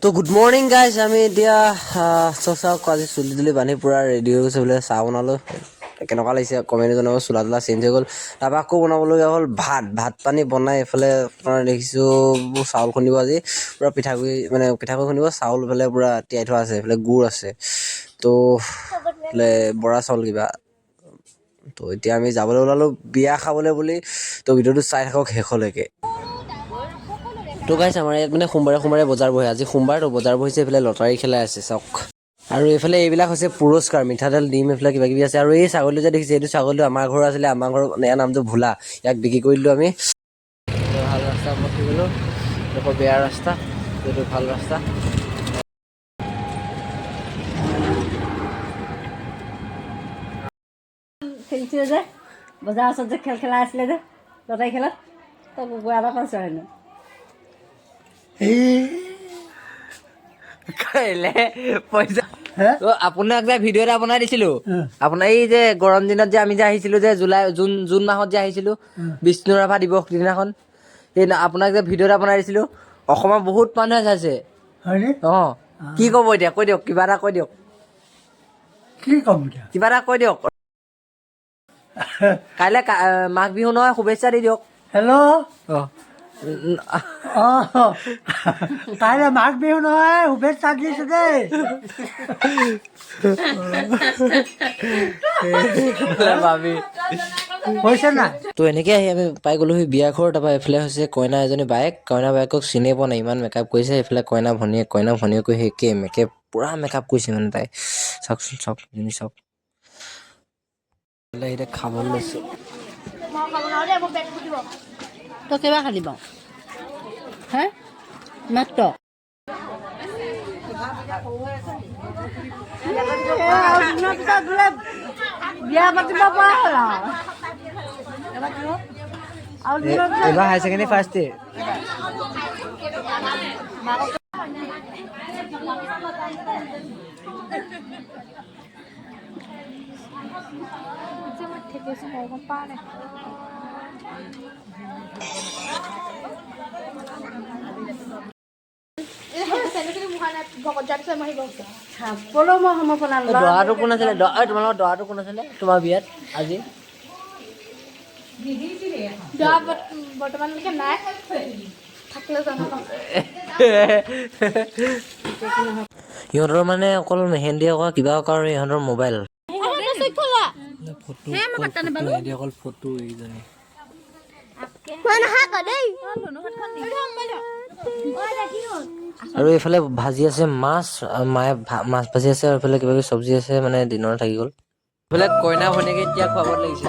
তো good morning guys আমি এতিয়া চাওক আজি চুলি তুলি বান্ধি পূৰা ৰেডি হৈ গৈছে বোলে চাহ বনালোঁ কেনেকুৱা লাগিছে কমেণ্ট জনাব চোলা তোলা চেঞ্জ হৈ গ'ল তাৰপৰা আকৌ বনাবলগীয়া হ'ল ভাত পানী বনাই এইফালে আপোনাৰ দেখিছোঁ চাউল খুন্দিব আজি পূৰা পিঠাগুড়ি খুন্দিব চাউল এইফালে পূৰা তিয়াই থোৱা আছে এইফালে গুড় আছে তো এইফালে বৰা চাউল কিবা তো এতিয়া আমি যাবলৈ ওলালোঁ বিয়া খাবলৈ বুলি তো ভিডিঅ'টো চাই থাকক শেষলৈকে তো গাইছ আমাৰ ইয়াত মানে সোমবাৰে বজাৰ বহে আজি সোমবাৰ তো বজাৰ বহিছে এইফালে লটাৰী খেলাই আছে চাওক আৰু এইফালে এইবিলাক হৈছে পুৰস্কাৰ মিঠাতেল ডিম এইফালে কিবা কিবি আছে আৰু এই ছাগলীটো যে দেখিছে এইটো ছাগলীটো আমাৰ ঘৰৰ আছিলে আমাৰ ঘৰৰ ইয়াৰ নামটো ভোলা ইয়াক বিক্ৰী কৰি দিলোঁ আমি ভাল ৰাস্তা মই গ'লোঁ আকৌ বেয়া ৰাস্তা এইটো ভাল ৰাস্তা খেলিছিলে যে বজাৰৰ ওচৰত যে খেল খেলাই আছিলে যে লটাৰী খেলত তই কুকুৰা এটা পাইছ হেনো পইচা আপোনাক যে ভিডিঅ' এটা বনাই দিছিলোঁ আপোনাৰ এই যে গৰম দিনত যে আমি যে আহিছিলোঁ যে জুন মাহত যে আহিছিলোঁ বিষ্ণু ৰাভা দিৱস দিনাখন সেই আপোনাক যে ভিডিঅ' এটা বনাই দিছিলোঁ অসমৰ বহুত মানুহে চাইছে অঁ কি ক'ব এতিয়া কৈ দিয়ক কিবা এটা কৈ দিয়ক কি ক'ম এতিয়া কিবা এটা কৈ দিয়ক কাইলৈ মাঘ বিহু নহয় শুভেচ্ছা দি দিয়ক হেল্ল' অঁ কাইলৈ মাঘ বিহু নহয় শুভেচ্ছা দিছোঁ দেই হৈছে নাই তো এনেকৈ আহি আমি পাই গ'লোহি বিয়া ঘৰ তাৰপৰা এইফালে হৈছে কইনা এজনী বায়েক কইনা বায়েকক চিনি পোৱা নাই ইমান মেকআপ কৰিছে এইফালে কইনা ভনীয়েকৈ সেই একে মেকআপ পূৰা মেকআপ কৰিছে মানে তাই চাওকচোন চাওক জনী চাওক এতিয়া খাবলৈ লৈছোঁ তই কেইবাৰ খালি বাৰু হে মাত্ৰ বিয়া পাতিব পৰা হ'ল এইবাৰ হায়াৰ ছেকেণ্ডেৰী ফাৰ্ষ্ট ইয়েৰ খাবলৈ মই সময় নালাগে দৰাটো কোন আছিলে তোমালোকৰ দৰাটো কোন আছিলে তোমাৰ বিয়াত আজি বৰ্তমানলৈকে নাই থাকিলে জনাব সিহঁতৰ মানে অকল মেহেন্দি অকল কিবা আৰু ইহঁতৰ মোবাইল অকল ফটো এইজনী আৰু এইফালে ভাজি আছে মাছ মায়ে মাছ ভাজি আছে আৰু এইফালে কিবা কিবি চব্জি আছে মানে দিনৰ থাকি গ'ল এইফালে কইনা ভনীয়েকে এতিয়া খুৱাব লাগিছে